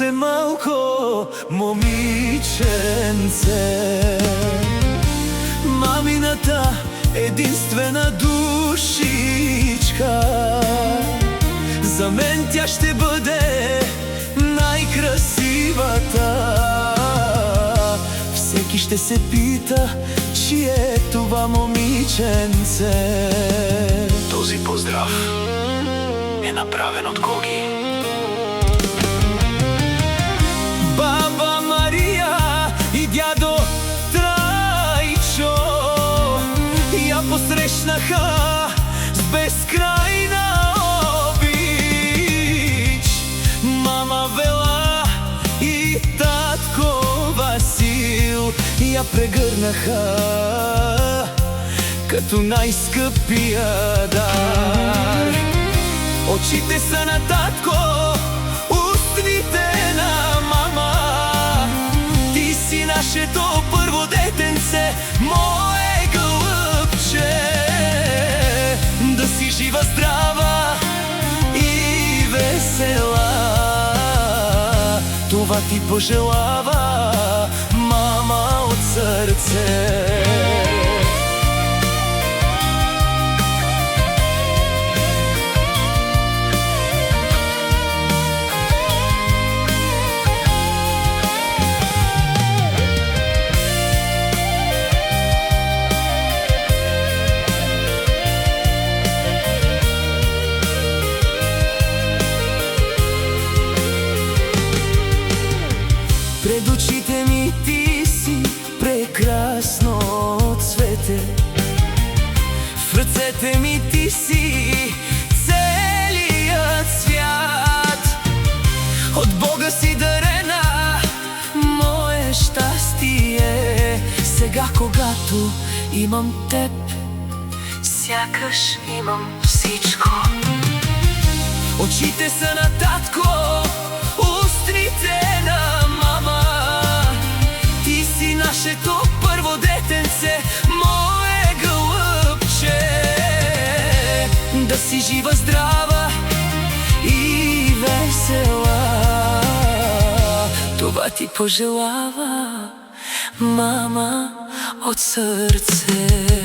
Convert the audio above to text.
се малко момиченце. Мамината единствена душичка, за мен тя ще бъде най-красивата. Всеки ще се пита, чие е това момиченце. Този поздрав е направен от Гоги. Баба Мария и дядо Трайчо я посрещнаха с безкрайна обич. Мама Вела и татко Васил я прегърнаха като най-скъпия дар. Очите са на татко, устните на мама. Ти си нашето първо детенце, мое гълъбче. Да си жива, здрава и весела, това ти пожелава мама от сърце. Пред очите ми ти си прекрасно цвете, в ръцете ми ти си целият свят. От Бога си дарена, мое щастие. Сега когато имам теб, сякаш имам всичко. Очите са на татко, устните на мама. Ти си нашето първо детенце, мое гълъбче. Да си жива, здрава и весела, това ти пожелава мама от сърце.